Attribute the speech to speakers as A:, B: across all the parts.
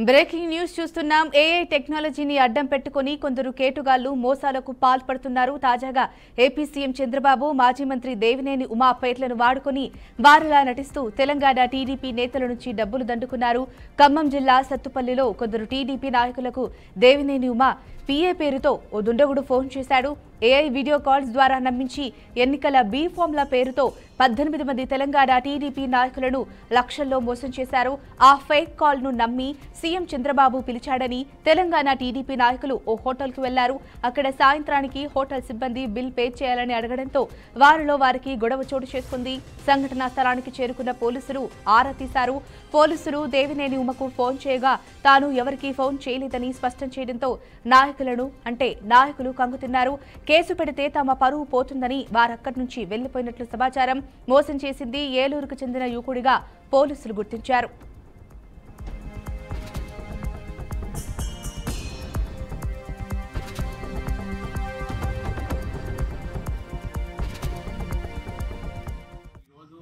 A: Breaking news చూస్తున్నాం. AI టెక్నాలజీని అడ్డం పెట్టుకుని కొందరు కేటుగాళ్లు మోసాలకు పాల్పడుతున్నారు. తాజాగా ఏపీ సీఎం చంద్రబాబు, మాజీ మంత్రి దేవినేని ఉమా పేర్లను వాడుకుని వారిలా నటిస్తూ తెలంగాణ టీడీపీ నేతల నుంచి డబ్బులు దండుకున్నారు. ఖమ్మం జిల్లా సత్తుపల్లిలో కొందరు టీడీపీ నాయకులకు దేవినేని ఉమా పీఏ పేరుతో ఓ దుండగుడు ఫోన్ చేశాడు. ఏఐ వీడియో కాల్స్ ద్వారా నమ్మించి ఎన్నికల బీ ఫామ్ల పేరుతో 18 మంది తెలంగాణ టీడీపీ నాయకులను లక్షల్లో మోసం చేశారు. ఆ ఫేక్ కాల్ ను నమ్మి సీఎం చంద్రబాబు పిలిచాడని తెలంగాణ టీడీపీ నాయకులు ఓ హోటల్కు వెళ్లారు. అక్కడ సాయంత్రానికి హోటల్ సిబ్బంది బిల్ పే చేయాలని అడగడంతో వారికి గొడవ చోటు చేసుకుంది. సంఘటనా స్థలానికి చేరుకున్న పోలీసులు ఆరా తీశారు. పోలీసులు దేవినేని ఉమకు ఫోన్ చేయగా తాను ఎవరికీ ఫోన్ చేయలేదని స్పష్టం చేయడంతో నాయకులు కంగుతిన్నారు. కేసు పెడితే తమ పరువు పోతుందని వారక్కడి నుంచి వెళ్లిపోయినట్లు సమాచారం. మోసం చేసింది ఏలూరుకు చెందిన యువకుడిగా పోలీసులు గుర్తించారు.
B: ఈరోజు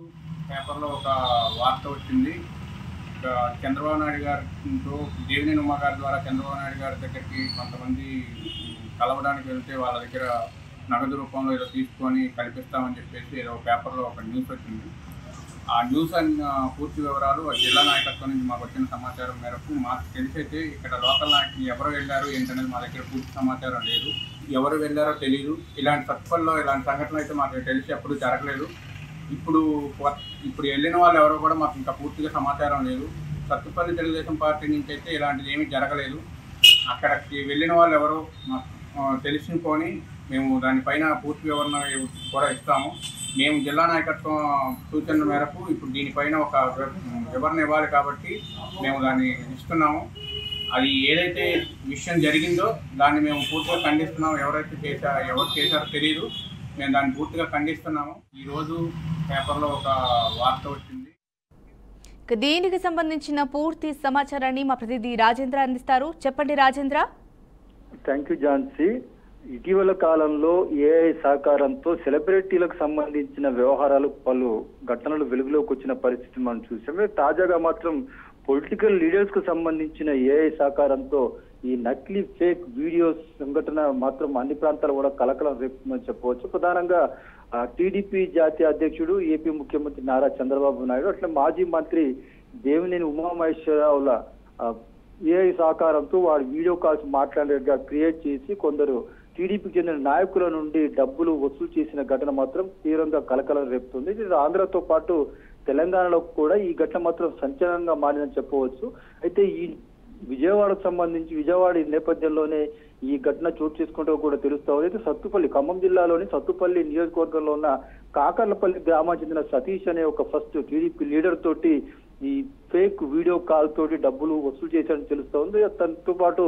B: పేపర్లో ఒక వార్త వచ్చింది. చంద్రబాబు నాయుడు గారితో దేవినేని ఉమా గారి ద్వారా చంద్రబాబు నాయుడు గారి దగ్గరికి కొంతమంది కలవడానికి వెళ్తే వాళ్ళ దగ్గర నగదు రూపంలో ఏదో తీసుకొని కల్పిస్తామని చెప్పేసి ఏదో పేపర్లో ఒక న్యూస్ వచ్చింది. ఆ న్యూస్ పూర్తి వివరాలు జిల్లా నాయకత్వం నుంచి మాకు వచ్చిన సమాచారం మేరకు మాకు తెలిసైతే ఇక్కడ లోకల్ నాయకులు ఎవరు వెళ్ళారు ఏంటనేది మా దగ్గర పూర్తి సమాచారం లేదు. ఎవరు వెళ్ళారో తెలియదు. ఇలాంటి సత్పల్లో ఇలాంటి సంఘటనలు అయితే మాకు తెలిసి ఎప్పుడు జరగలేదు. ఇప్పుడు వెళ్ళిన వాళ్ళు ఎవరో కూడా మాకు ఇంకా పూర్తిగా సమాచారం లేదు. సత్తుపల్లి తెలుగుదేశం పార్టీ నుంచి అయితే ఇలాంటిది ఏమీ జరగలేదు. అక్కడికి వెళ్ళిన వాళ్ళు ఎవరో మాకు తెలుసుకొని మేము దానిపైన పూర్తి వివరణ కూడా ఇస్తాము. మేము జిల్లా నాయకత్వం సూచనల మేరకు ఇప్పుడు దీనిపైన ఒక వివరణ ఇవ్వాలి కాబట్టి మేము దాన్ని ఇస్తున్నాము. అది ఏదైతే విషయం జరిగిందో దాన్ని మేము పూర్తిగా ఖండిస్తున్నాము. ఎవరు చేశారో తెలియదు. మేము దాన్ని పూర్తిగా ఖండిస్తున్నాము. ఈరోజు పేపర్లో ఒక వార్త వచ్చింది.
A: దీనికి సంబంధించిన పూర్తి సమాచారాన్ని మా ప్రతినిధి రాజేంద్ర అందిస్తారు. చెప్పండి రాజేంద్ర.
C: Thank you Jhansi. ఇటీవల కాలంలో ఏఐ సహకారంతో సెలబ్రిటీలకు సంబంధించిన వ్యవహారాలు పలు ఘటనలు వెలుగులోకి వచ్చిన పరిస్థితి మనం చూసాము. తాజాగా మాత్రం పొలిటికల్ లీడర్స్ కు సంబంధించిన ఏఐ సహకారంతో ఈ నకిలీ ఫేక్ వీడియోస్ సంఘటన మాత్రం అన్ని ప్రాంతాలు కూడా కలకలం రేపుతుందని చెప్పవచ్చు. ప్రధానంగా టీడీపీ జాతీయ అధ్యక్షుడు, ఏపీ ముఖ్యమంత్రి నారా చంద్రబాబు నాయుడు, అట్లా మాజీ మంత్రి దేవినేని ఉమామహేశ్వరరావుల ఏఐ సహకారంతో వాడు వీడియో కాల్స్ మాట్లాడేట్టుగా క్రియేట్ చేసి కొందరు టీడీపీకి చెందిన నాయకుల నుండి డబ్బులు వసూలు చేసిన ఘటన మాత్రం తీవ్రంగా కలకలం రేపుతుంది. ఇది ఆంధ్రతో పాటు తెలంగాణలో కూడా ఈ ఘటన మాత్రం సంచలనంగా మారిందని చెప్పవచ్చు. అయితే ఈ విజయవాడకు సంబంధించి విజయవాడ నేపథ్యంలోనే ఈ ఘటన చోటు చేసుకుంటూ కూడా తెలుస్తా ఉంది. అయితే సత్తుపల్లి, ఖమ్మం జిల్లాలోని సత్తుపల్లి నియోజకవర్గంలో ఉన్న కాకర్లపల్లి గ్రామానికి చెందిన సతీష్ అనే ఒక ఫస్ట్ టీడీపీ లీడర్ తోటి ఈ ఫేక్ వీడియో కాల్ తోటి డబ్బులు వసూలు చేశారని తెలుస్తా ఉంది. తనతో పాటు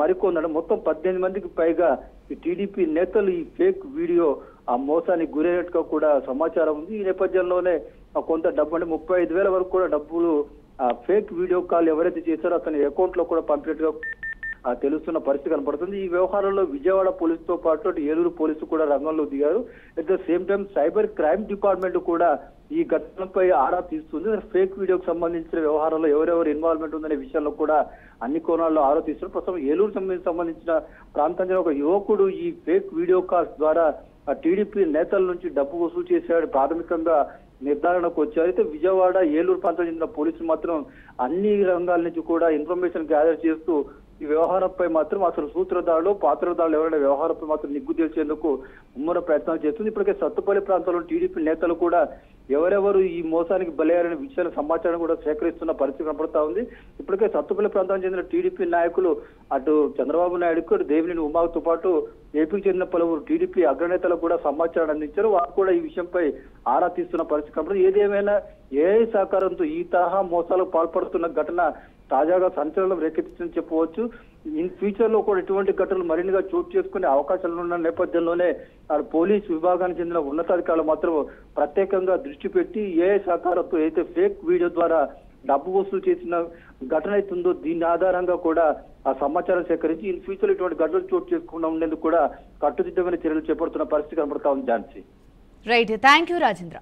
C: మరికొందరు మొత్తం 18 మందికి పైగా ఈ టీడీపీ నేతలు ఈ ఫేక్ వీడియో ఆ మోసానికి గురైనట్టుగా కూడా సమాచారం ఉంది. ఈ నేపథ్యంలోనే కొంత డబ్బు అంటే 35,000 వరకు కూడా డబ్బులు ఆ ఫేక్ వీడియో కాల్ ఎవరైతే చేశారో అతని అకౌంట్ లో కూడా పంపినట్టుగా తెలుస్తున్న పరిస్థితి కనపడుతుంది. ఈ వ్యవహారంలో విజయవాడ పోలీసుతో పాటు ఏలూరు పోలీసు కూడా రంగంలో దిగారు. At the same time cyber crime department కూడా ఈ ఘటనపై ఆరా తీస్తుంది. ఫేక్ వీడియోకి సంబంధించిన వ్యవహారంలో ఎవరెవరు ఇన్వాల్వ్మెంట్ ఉందనే విషయంలో కూడా అన్ని కోణాల్లో ఆరా తీస్తున్నారు. ప్రస్తుతం ఏలూరు సంబంధించిన ప్రాంతంలో ఒక యువకుడు ఈ ఫేక్ వీడియో కాల్స్ ద్వారా టీడీపీ నేతల నుంచి డబ్బు వసూలు చేశాడు ప్రాథమికంగా నిర్ధారణకు వచ్చారు. అయితే విజయవాడ, ఏలూరు ప్రాంతం చెందిన పోలీసులు మాత్రం అన్ని రంగాల నుంచి కూడా ఇన్ఫర్మేషన్ గ్యాదర్ చేస్తూ ఈ వ్యవహారంపై మాత్రం అసలు సూత్రధారులు, పాత్రధారులు ఎవరైనా వ్యవహారంపై మాత్రం నిగ్గు తెచ్చేందుకు ముమ్మర ప్రయత్నాలు చేస్తుంది. ఇప్పటికే సత్తుపల్లి ప్రాంతంలో టీడీపీ నేతలు కూడా ఎవరెవరు ఈ మోసానికి బలయ్యారనే విషయాల సమాచారం కూడా సేకరిస్తున్న పరిస్థితి కనపడతా ఉంది. ఇప్పటికే సత్తుపల్లి ప్రాంతానికి చెందిన టీడీపీ నాయకులు అటు చంద్రబాబు నాయుడుకు, అటు దేవినేని ఉమాతో పాటు ఏపీకి చెందిన పలువురు టీడీపీ అగ్రనేతలకు కూడా సమాచారం అందించారు. వారు కూడా ఈ విషయంపై ఆరా తీస్తున్న పరిస్థితి కనపడుతుంది. ఏదేమైనా ఏఐ సహకారంతో ఈ తరహా మోసాలకు పాల్పడుతున్న ఘటన తాజాగా సంచలనం రేకెత్తిందని చెప్పవచ్చు. ఇన్ ఫ్యూచర్ లో కూడా ఇటువంటి ఘటనలు మరిన్నిగా చోటు చేసుకునే అవకాశాలు ఉన్న నేపథ్యంలోనే పోలీసు విభాగానికి చెందిన ఉన్నతాధికారులు మాత్రం ప్రత్యేకంగా దృష్టి పెట్టి ఏఐ సహకారంతో అయితే ఫేక్ వీడియో ద్వారా డబ్బు వసూలు చేసిన ఘటన అవుతుందో దీని ఆధారంగా కూడా ఆ సమాచారం సేకరించి ఇన్ ఫ్యూచర్ ఇటువంటి ఘటనలు చోటు చేసుకుండా ఉండేందుకు కూడా కట్టుదిట్టమైన చర్యలు చేపడుతున్న పరిస్థితి కనబడతా ఉంది Jhansi.
A: Right, thank you Rajendra.